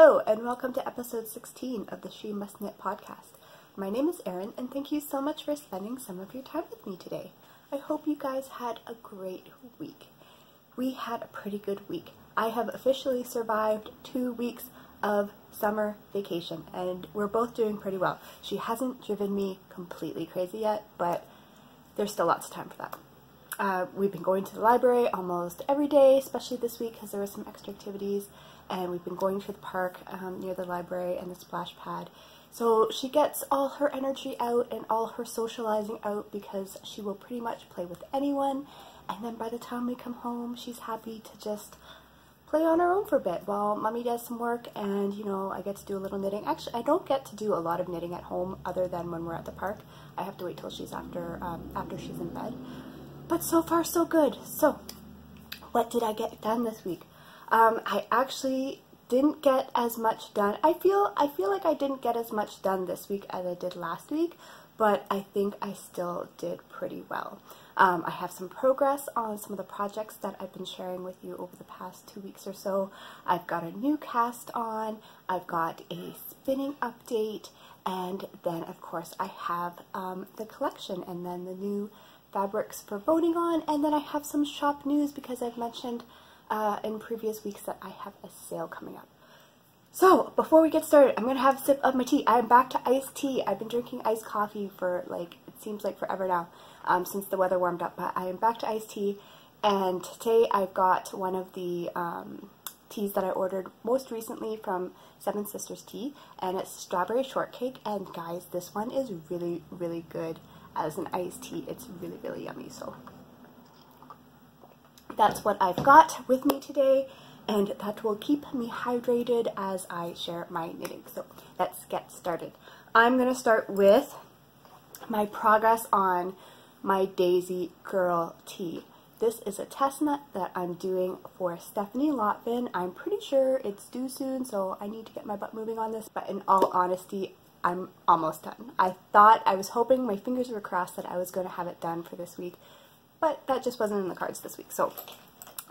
Hello, and welcome to episode 16 of the She.Must.Knit podcast. My name is Erin, and thank you so much for spending some of your time with me today. I hope you guys had a great week. We had a pretty good week. I have officially survived 2 weeks of summer vacation, and we're both doing pretty well. She hasn't driven me completely crazy yet, but there's still lots of time for that. We've been going to the library almost every day, especially this week because there were some extra activities, and we've been going to the park near the library and the splash pad. So she gets all her energy out and all her socializing out because she will pretty much play with anyone, and then by the time we come home, she's happy to just play on her own for a bit while mommy does some work, and I get to do a little knitting. Actually, I don't get to do a lot of knitting at home other than when we're at the park. I have to wait till she's after she's in bed. But so far so good. So what did I get done this week? I actually didn't get as much done. I feel like I didn't get as much done this week as I did last week, but I think I still did pretty well. I have some progress on some of the projects that I've been sharing with you over the past 2 weeks or so. I've got a new cast on, I've got a spinning update, and then of course I have the collection and then the new fabrics for voting on, and then I have some shop news because I've mentioned in previous weeks that I have a sale coming up. So before we get started, I'm going to have a sip of my tea. I'm back to iced tea. I've been drinking iced coffee for it seems like forever now, since the weather warmed up, but I am back to iced tea, and today I've got one of the teas that I ordered most recently from Seven Sisters Tea, and it's strawberry shortcake, and guys, this one is really, really good as an iced tea. It's really, really yummy. So that's what I've got with me today, and that will keep me hydrated as I share my knitting. So let's get started. I'm going to start with my progress on my Daisy Girl tea. This is a test knit that I'm doing for Stephanie Lotvin. I'm pretty sure it's due soon, so I need to get my butt moving on this, but in all honesty, I'm almost done. I was hoping, my fingers were crossed that I was going to have it done for this week, but that just wasn't in the cards this week,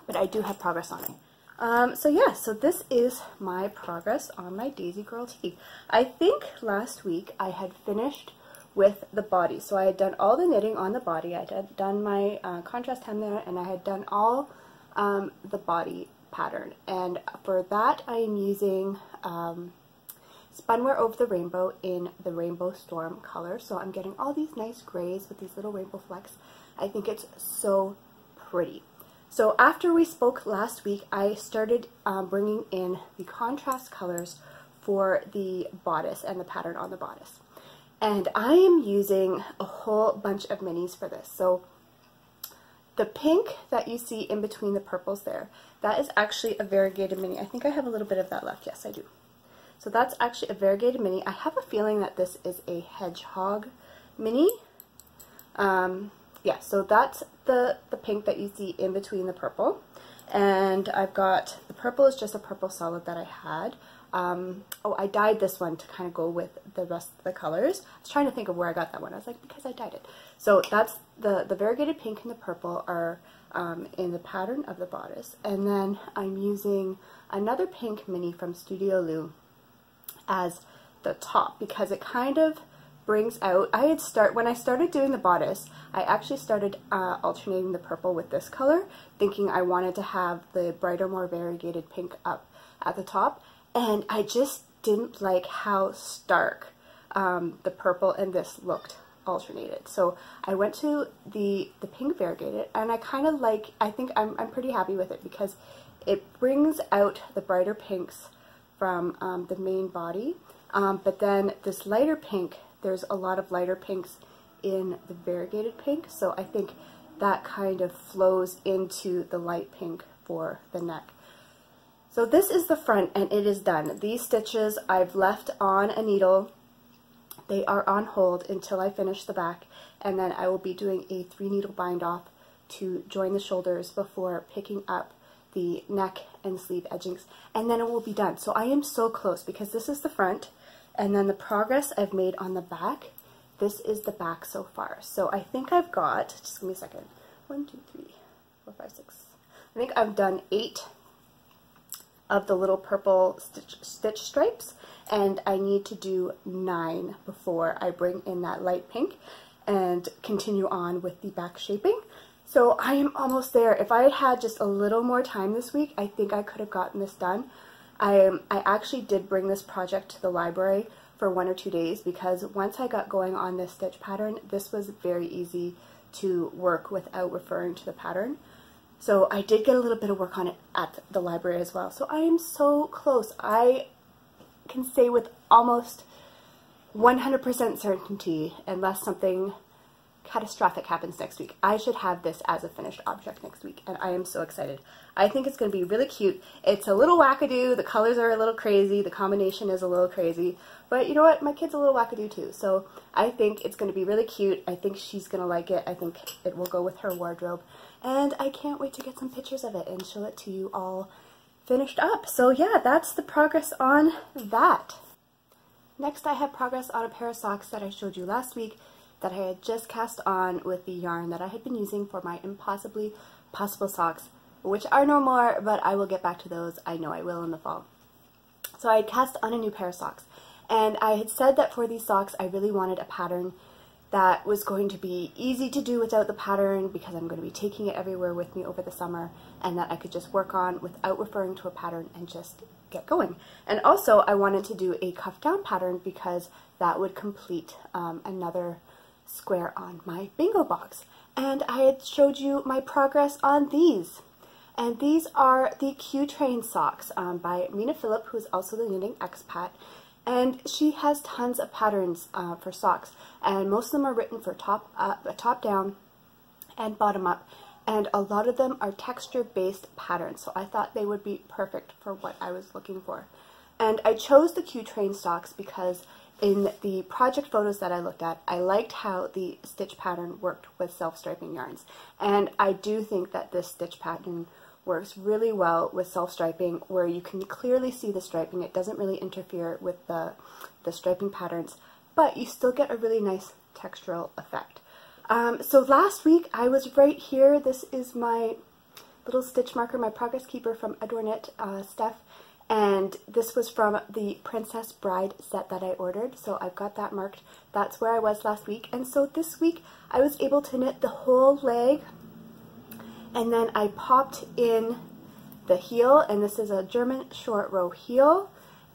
but I do have progress on it. So this is my progress on my Daisy Girl tea. I think last week I had finished with the body, so I had done all the knitting on the body. I had done my contrast hem there, and I had done all the body pattern, and for that I am using Spunwear Over the Rainbow in the Rainbow Storm color. So I'm getting all these nice grays with these little rainbow flecks. I think it's so pretty. So after we spoke last week, I started bringing in the contrast colors for the bodice and the pattern on the bodice. And I am using a whole bunch of minis for this. So the pink that you see in between the purples there, that is actually a variegated mini. I think I have a little bit of that left. Yes, I do. So that's actually a variegated mini. I have a feeling that this is a hedgehog mini. Yeah, so that's the pink that you see in between the purple. And I've got, the purple is just a purple solid that I had. Oh, I dyed this one to kind of go with the rest of the colors. I was trying to think of where I got that one. I was like, because I dyed it. So that's the variegated pink and the purple are in the pattern of the bodice. And then I'm using another pink mini from Studio Lou as the top because it kind of brings out, when I started doing the bodice, I actually started alternating the purple with this color, thinking I wanted to have the brighter, more variegated pink up at the top, and I just didn't like how stark the purple and this looked alternated. So I went to the pink variegated, and I kind of I think I'm pretty happy with it because it brings out the brighter pinks from the main body, but then this lighter pink, there's a lot of lighter pinks in the variegated pink, so I think that kind of flows into the light pink for the neck. So this is the front, and it is done. These stitches I've left on a needle. They are on hold until I finish the back, and then I will be doing a 3-needle bind off to join the shoulders before picking up the neck and sleeve edgings, and then it will be done. So I am so close because this is the front, and then the progress I've made on the back, this is the back so far. So I think I've got, just give me a second, 1, 2, 3, 4, 5, 6, I think I've done 8 of the little purple stitch stripes, and I need to do 9 before I bring in that light pink and continue on with the back shaping. So I am almost there. If I had had just a little more time this week, I think I could have gotten this done. I actually did bring this project to the library for 1 or 2 days, because once I got going on this stitch pattern, this was very easy to work without referring to the pattern. So I did get a little bit of work on it at the library as well. So I am so close. I can say with almost 100% certainty, unless something catastrophic happens next week, I should have this as a finished object next week, and I am so excited. I think it's going to be really cute. It's a little wackadoo, the colors are a little crazy, the combination is a little crazy, but you know what, my kid's a little wackadoo too, so I think it's going to be really cute. I think she's going to like it. I think it will go with her wardrobe, and I can't wait to get some pictures of it and show it to you all finished up. So yeah, that's the progress on that. Next, I have progress on a pair of socks that I showed you last week that I had just cast on with the yarn that I had been using for my Impossibly Possible socks, which are no more, but I will get back to those. I know I will in the fall. So I had cast on a new pair of socks, and I had said that for these socks I really wanted a pattern that was going to be easy to do without the pattern, because I'm going to be taking it everywhere with me over the summer, and that I could just work on without referring to a pattern and just get going. And also I wanted to do a cuff down pattern, because that would complete another square on my bingo box. And I had showed you my progress on these. And these are the Q-Train socks by Mina Phillip, who is also the Knitting Expat. And she has tons of patterns for socks, and most of them are written for top down and bottom up, and a lot of them are texture based patterns, so I thought they would be perfect for what I was looking for. And I chose the Q-Train socks because in the project photos that I looked at, I liked how the stitch pattern worked with self-striping yarns, and I do think that this stitch pattern works really well with self-striping, where you can clearly see the striping. It doesn't really interfere with the striping patterns, but you still get a really nice textural effect. So last week I was right here. This is my little stitch marker, my progress keeper from Adoreknit stuff, and this was from the Princess Bride set that I ordered, so I've got that marked. That's where I was last week. And so this week I was able to knit the whole leg, and then I popped in the heel, and this is a German short row heel,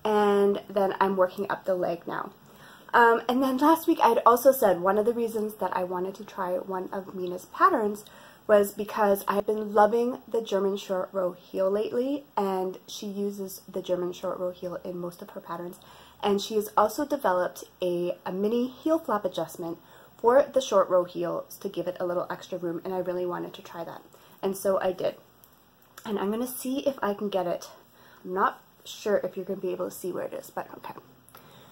and then I'm working up the leg now. And then last week I had also said one of the reasons that I wanted to try one of Mina's patterns was because I've been loving the German short row heel lately, and she uses the German short row heel in most of her patterns, and she has also developed a mini heel flap adjustment for the short row heels to give it a little extra room, and I really wanted to try that. And so I did. And I'm going to see if I can get it. I'm not sure if you're going to be able to see where it is, but okay.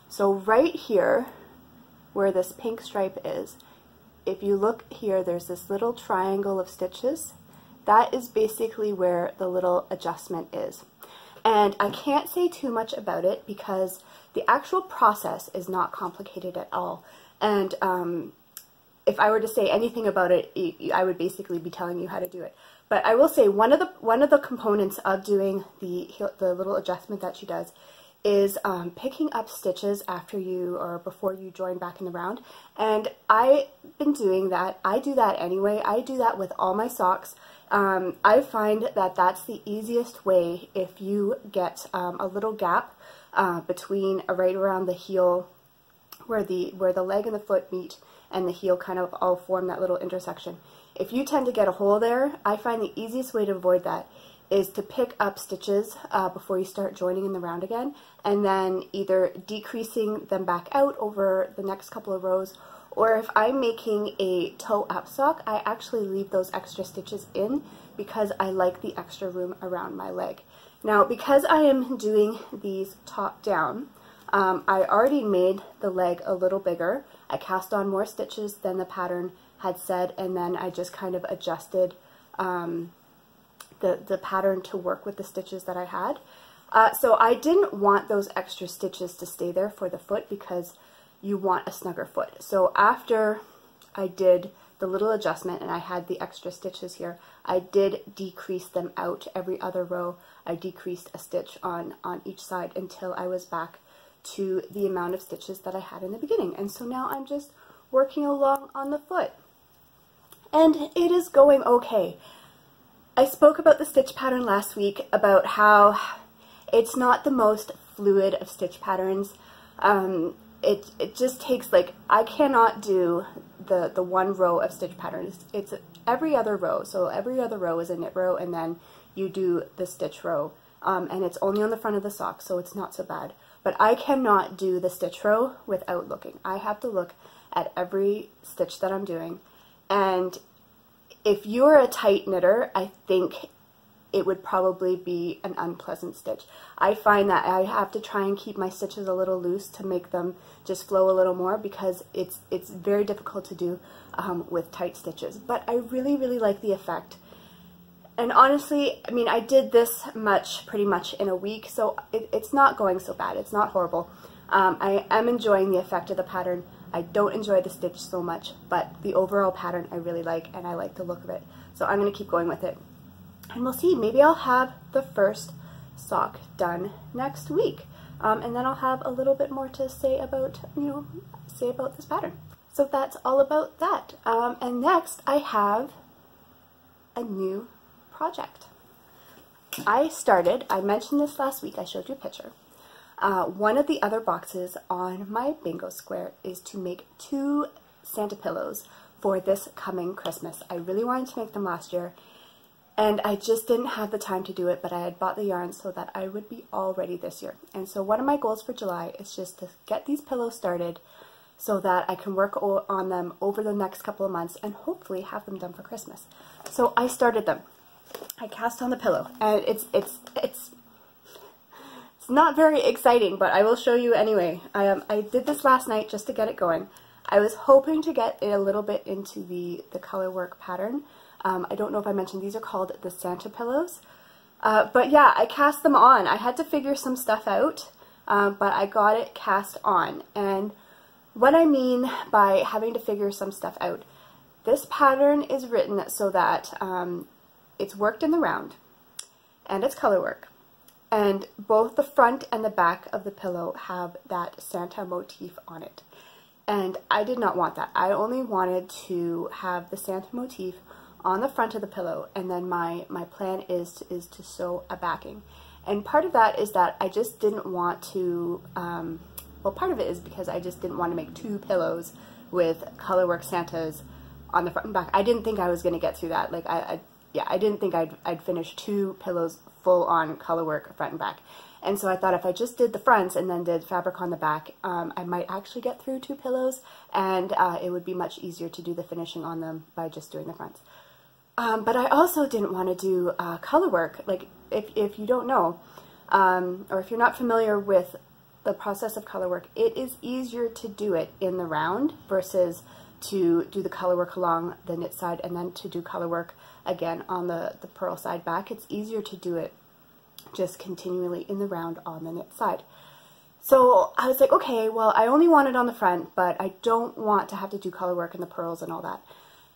So right here, where this pink stripe is, if you look here, there's this little triangle of stitches. That is basically where the little adjustment is. And I can't say too much about it because the actual process is not complicated at all. And if I were to say anything about it, I would basically be telling you how to do it. But I will say one of the components of doing the little adjustment that she does is picking up stitches after you or before you join back in the round. And I've been doing that. I do that anyway. I do that with all my socks. I find that that's the easiest way if you get a little gap between right around the heel where the leg and the foot meet and the heel kind of all form that little intersection. If you tend to get a hole there, I find the easiest way to avoid that is to pick up stitches before you start joining in the round again, and then either decreasing them back out over the next couple of rows, or if I'm making a toe-up sock, I actually leave those extra stitches in because I like the extra room around my leg. Now, because I am doing these top-down, I already made the leg a little bigger. I cast on more stitches than the pattern had said, and then I just kind of adjusted the pattern to work with the stitches that I had. So I didn't want those extra stitches to stay there for the foot because you want a snugger foot. So after I did the little adjustment and I had the extra stitches here, I did decrease them out every other row. I decreased a stitch on each side until I was back to the amount of stitches that I had in the beginning. And so now I'm just working along on the foot. And it is going okay. I spoke about the stitch pattern last week, about how it's not the most fluid of stitch patterns. It just takes, like, I cannot do the one row of stitch patterns. It's every other row. So every other row is a knit row, and then you do the stitch row. And it's only on the front of the sock, so it's not so bad. But I cannot do the stitch row without looking. I have to look at every stitch that I'm doing. And if you're a tight knitter, I think it would probably be an unpleasant stitch. I find that I have to try and keep my stitches a little loose to make them just flow a little more, because it's very difficult to do with tight stitches. But I really, really like the effect. And honestly, I mean, I did this much pretty much in a week, so it's not going so bad. It's not horrible. I am enjoying the effect of the pattern. I don't enjoy the stitch so much, but the overall pattern I really like, and I like the look of it. So I'm going to keep going with it. And we'll see, maybe I'll have the first sock done next week. And then I'll have a little bit more to say about, about this pattern. So that's all about that. And next I have a new project. I mentioned this last week, I showed you a picture. One of the other boxes on my bingo square is to make 2 Santa pillows for this coming Christmas. I really wanted to make them last year, and I just didn't have the time to do it, but I had bought the yarn so that I would be all ready this year. And so one of my goals for July is just to get these pillows started so that I can work on them over the next couple of months and hopefully have them done for Christmas. So I started them. I cast on the pillow, and it's not very exciting, but I will show you anyway. I did this last night just to get it going. I was hoping to get it a little bit into the color work pattern. I don't know if I mentioned, these are called the Santa pillows. But yeah, I cast them on. I had to figure some stuff out, but I got it cast on. And what I mean by having to figure some stuff out, this pattern is written so that it's worked in the round, and it's color work. And both the front and the back of the pillow have that Santa motif on it. And I did not want that. I only wanted to have the Santa motif on the front of the pillow, and then my plan is to sew a backing. And part of that is that I just didn't want to, well, part of it is because I just didn't want to make 2 pillows with colorwork Santas on the front and back. I didn't think I was going to get through that. Like, I didn't think I'd finish 2 pillows full on colorwork front and back. And so I thought if I just did the fronts and then did fabric on the back, I might actually get through 2 pillows, and it would be much easier to do the finishing on them by just doing the fronts. But I also didn't want to do color work. Like, if you don't know, or if you're not familiar with the process of color work, it is easier to do it in the round versus to do the color work along the knit side and then to do color work again on the purl side back. It's easier to do it just continually in the round on the knit side. So I was like, okay, well, I only want it on the front, but I don't want to have to do color work in the purls and all that.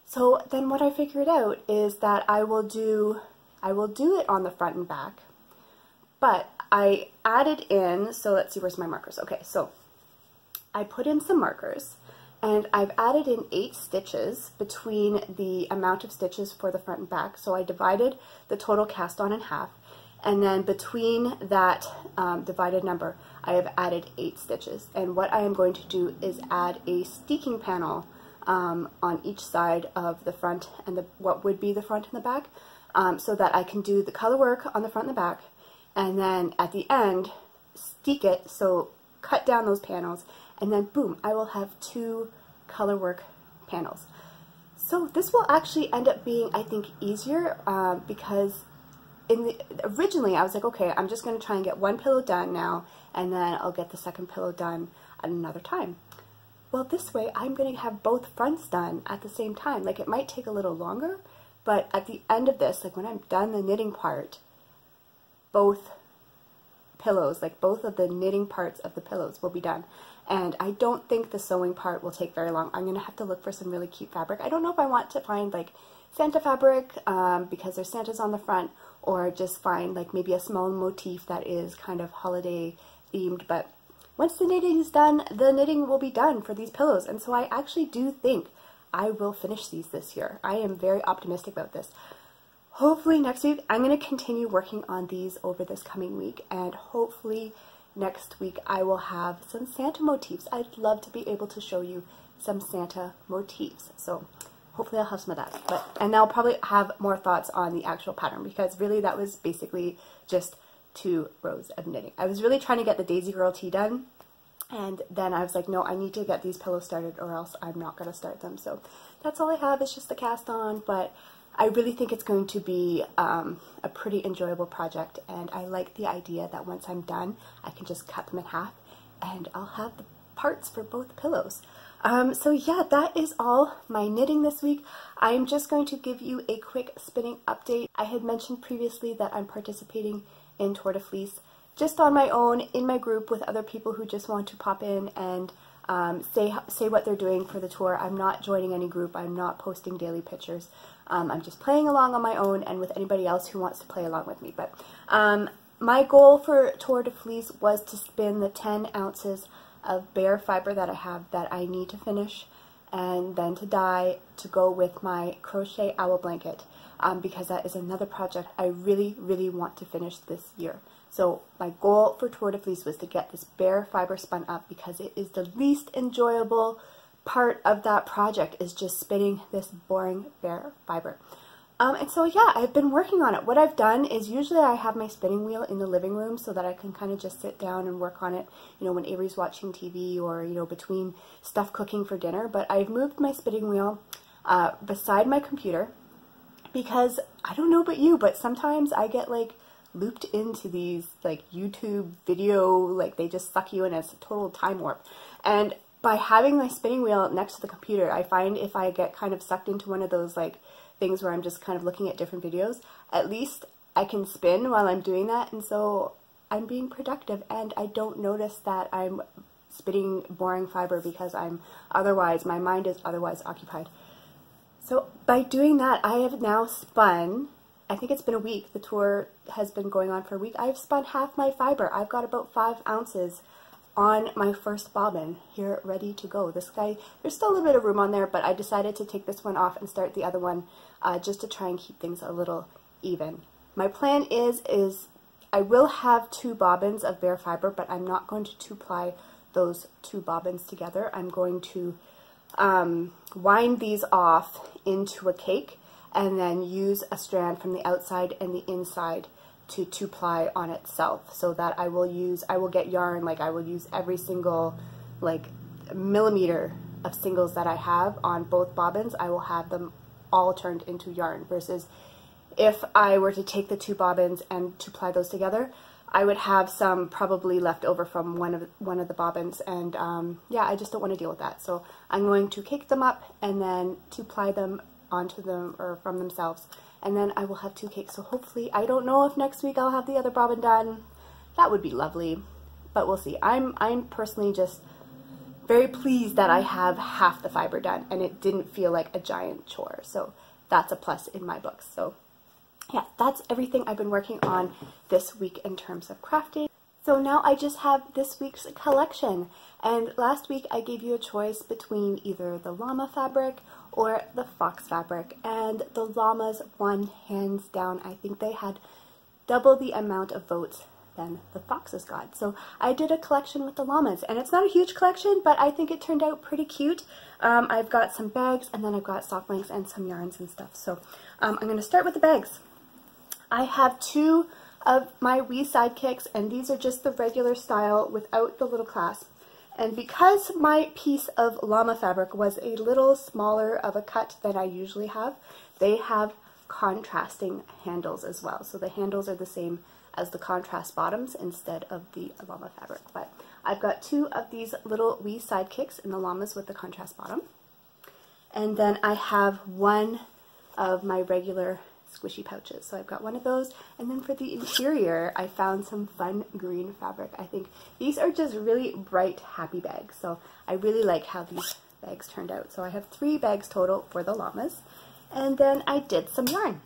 So then what I figured out is that I will do it on the front and back, but I added in, so let's see, where's my markers? Okay, so I put in some markers, and I've added in 8 stitches between the amount of stitches for the front and back. So I divided the total cast on in half, and then between that divided number, I have added 8 stitches. And what I am going to do is add a steeking panel on each side of the front and what would be the front and the back, so that I can do the color work on the front and the back, and then at the end steek it, so cut down those panels, and then boom, I will have 2 color work panels. So this will actually end up being, I think, easier because originally I was like, okay, I'm just going to try and get 1 pillow done now, and then I'll get the second pillow done at another time. Well, this way I'm going to have both fronts done at the same time. Like, it might take a little longer, but at the end of this, like when I'm done the knitting part, both pillows, like both of the knitting parts of the pillows will be done. and I don't think the sewing part will take very long. I'm going to have to look for some really cute fabric. I don't know if I want to find like Santa fabric because there's Santas on the front, or just find like maybe a small motif that is kind of holiday themed, but once the knitting is done, the knitting will be done for these pillows, and so I actually do think I will finish these this year. I am very optimistic about this. Hopefully next week, I'm going to continue working on these over this coming week, and hopefully next week I will have some Santa motifs. I'd love to be able to show you some Santa motifs, so hopefully I'll have some of that. And I'll probably have more thoughts on the actual pattern, because really that was basically just 2 rows of knitting. I was really trying to get the Daisy Girl tee done, and then I was like, no, I need to get these pillows started or else I'm not going to start them. So that's all I have, is just the cast on, but I really think it's going to be a pretty enjoyable project, and I like the idea that once I'm done, I can just cut them in half and I'll have the parts for both pillows. So yeah, that is all my knitting this week. I'm just going to give you a quick spinning update. I had mentioned previously that I'm participating in Tour de Fleece just on my own, in my group with other people who just want to pop in and say what they're doing for the tour. I'm not joining any group. I'm not posting daily pictures. I'm just playing along on my own and with anybody else who wants to play along with me. But my goal for Tour de Fleece was to spin the 10 ounces of bare fiber that I have that I need to finish, and then to dye to go with my crochet owl blanket, because that is another project I really, really want to finish this year. So my goal for Tour de Fleece was to get this bare fiber spun up, because it is the least enjoyable part of that project, is just spinning this boring bare fiber. And so yeah, I've been working on it. What I've done is usually I have my spinning wheel in the living room so that I can kind of just sit down and work on it, you know, when Avery's watching TV, or, you know, between stuff cooking for dinner. But I've moved my spinning wheel beside my computer, because I don't know about you, but sometimes I get like looped into these like YouTube video, like they just suck you in. It's a total time warp. And by having my spinning wheel next to the computer, I find if I get kind of sucked into one of those like things where I'm just kind of looking at different videos, at least I can spin while I'm doing that, and so I'm being productive, and I don't notice that I'm spinning boring fiber, because my mind is otherwise occupied. So by doing that, I have now spun, I think it's been a week, the tour has been going on for a week, I've spun half my fiber. I've got about 5 ounces on my first bobbin here ready to go. This guy, there's still a little bit of room on there, but I decided to take this one off and start the other one just to try and keep things a little even. My plan is I will have 2 bobbins of bare fiber, but I'm not going to 2-ply those 2 bobbins together. I'm going to wind these off into a cake, and then use a strand from the outside and the inside to 2-ply on itself, so that I will get yarn, like I will use every single like millimeter of singles that I have on both bobbins. I will have them all turned into yarn, versus if I were to take the 2 bobbins and 2-ply those together, I would have some probably left over from one of the bobbins, and yeah, I just don't want to deal with that. So I'm going to cake them up and then 2-ply them onto them, or from themselves, and then I will have 2 cakes. So hopefully, I don't know if next week I'll have the other bobbin done. That would be lovely, but we'll see. I'm personally just very pleased that I have half the fiber done, and it didn't feel like a giant chore. So that's a plus in my books. So yeah, that's everything I've been working on this week in terms of crafting. So now I just have this week's collection, and last week I gave you a choice between either the llama fabric or the fox fabric, and the llamas won hands down. I think they had double the amount of votes than the foxes got. So I did a collection with the llamas, and it's not a huge collection, but I think it turned out pretty cute. I've got some bags, and then I've got sock blanks and some yarns and stuff. So I'm going to start with the bags. I have 2 of my wee sidekicks, and these are just the regular style without the little clasp. And because my piece of llama fabric was a little smaller of a cut than I usually have, they have contrasting handles as well. So the handles are the same as the contrast bottoms instead of the llama fabric. But I've got 2 of these little wee sidekicks in the llamas with the contrast bottom. And then I have 1 of my regular squishy pouches. So I've got one of those. And then for the interior, I found some fun green fabric. I think these are just really bright, happy bags. So I really like how these bags turned out. So I have 3 bags total for the llamas. And then I did some yarn.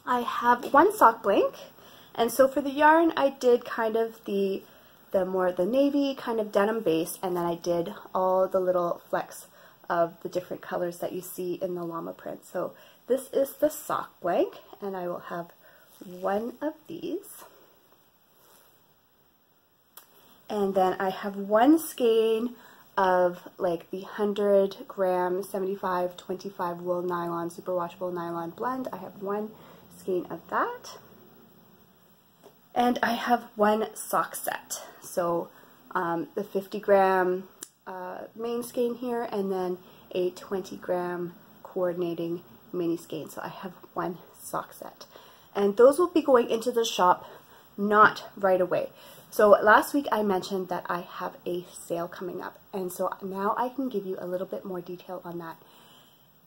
I have 1 sock blank. And so for the yarn, I did kind of the navy kind of denim base, and then I did all the little flecks of the different colors that you see in the llama print. So this is the sock blank, and I will have 1 of these. And then I have 1 skein of like the 100 gram 75-25 wool nylon superwashable nylon blend. I have 1 skein of that. And I have 1 sock set. So the 50 gram main skein here, and then a 20 gram coordinating mini skein. So I have 1 sock set. And those will be going into the shop not right away. So last week I mentioned that I have a sale coming up, and so now I can give you a little bit more detail on that.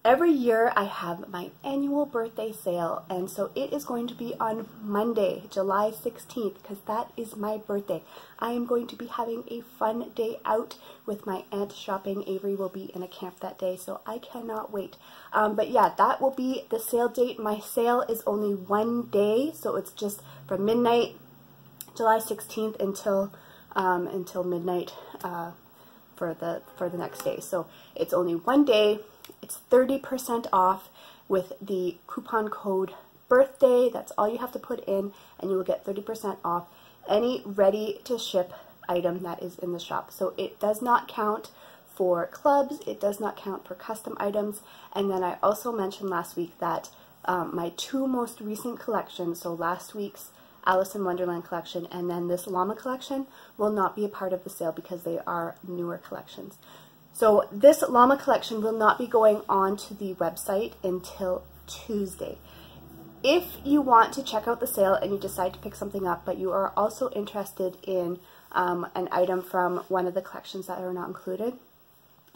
Every year I have my annual birthday sale, and so it is going to be on Monday, July 16th, because that is my birthday. I am going to be having a fun day out with my aunt shopping. Avery will be in a camp that day, so I cannot wait. But yeah, that will be the sale date. My sale is only 1 day, so it's just from midnight, July 16th, until midnight for the next day. So it's only 1 day. It's 30% off with the coupon code BIRTHDAY. That's all you have to put in, and you will get 30% off any ready-to-ship item that is in the shop. So it does not count for clubs, it does not count for custom items. And then I also mentioned last week that my 2 most recent collections, so last week's Alice in Wonderland collection and then this llama collection, will not be a part of the sale because they are newer collections. So this llama collection will not be going onto the website until Tuesday. If you want to check out the sale and you decide to pick something up, but you are also interested in an item from one of the collections that are not included,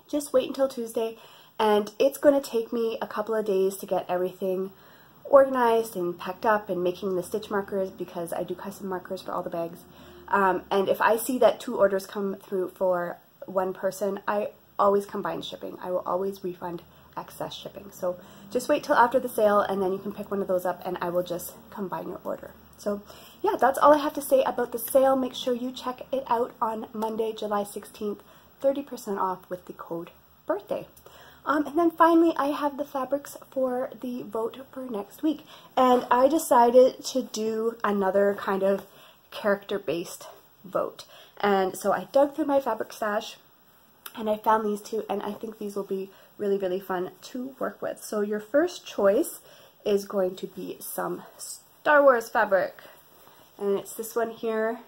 just wait until Tuesday, and it's going to take me a couple of days to get everything organized and packed up and making the stitch markers, because I do custom markers for all the bags. And if I see that 2 orders come through for 1 person, I always combine shipping. I will always refund excess shipping. So just wait till after the sale, and then you can pick one of those up and I will just combine your order. So yeah, that's all I have to say about the sale. Make sure you check it out on Monday, July 16th, 30% off with the code BIRTHDAY. And then finally, I have the fabrics for the vote for next week. And I decided to do another kind of character-based vote. And so I dug through my fabric stash, and I found these 2, and I think these will be really, really fun to work with. So your first choice is going to be some Star Wars fabric. And it's this one here.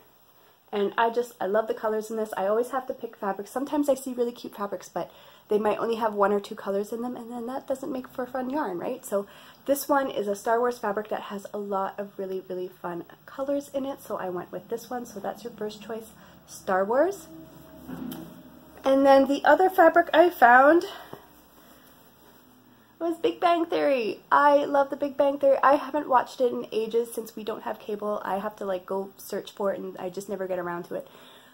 And I love the colors in this. I always have to pick fabrics. Sometimes I see really cute fabrics, but they might only have 1 or 2 colors in them, and then that doesn't make for fun yarn, right? So this one is a Star Wars fabric that has a lot of really, really fun colors in it. So I went with this one. So that's your first choice, Star Wars. And then the other fabric I found was Big Bang Theory. I love the Big Bang Theory. I haven't watched it in ages since we don't have cable. I have to like go search for it, and I just never get around to it.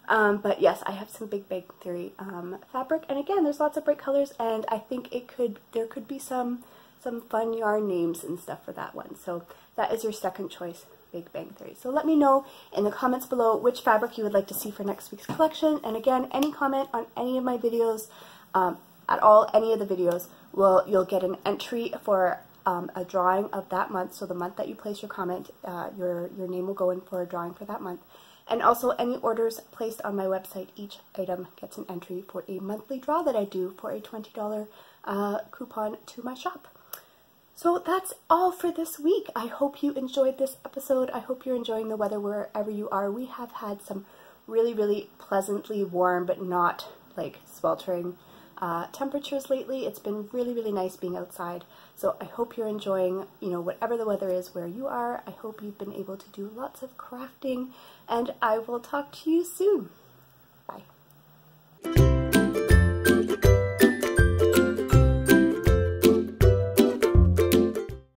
But yes, I have some Big Bang Theory fabric, and again, there's lots of bright colors, and I think there could be some fun yarn names and stuff for that one. So that is your second choice, Big Bang Theory. So let me know in the comments below which fabric you would like to see for next week's collection. And again, any comment on any of my videos, at all, any of the videos, you'll get an entry for a drawing of that month. So the month that you place your comment, your name will go in for a drawing for that month. And also any orders placed on my website, each item gets an entry for a monthly draw that I do for a $20 coupon to my shop. So that's all for this week. I hope you enjoyed this episode. I hope you're enjoying the weather wherever you are. We have had some really, really pleasantly warm, but not like sweltering temperatures lately. It's been really, really nice being outside. So I hope you're enjoying, whatever the weather is where you are. I hope you've been able to do lots of crafting, and I will talk to you soon. Bye.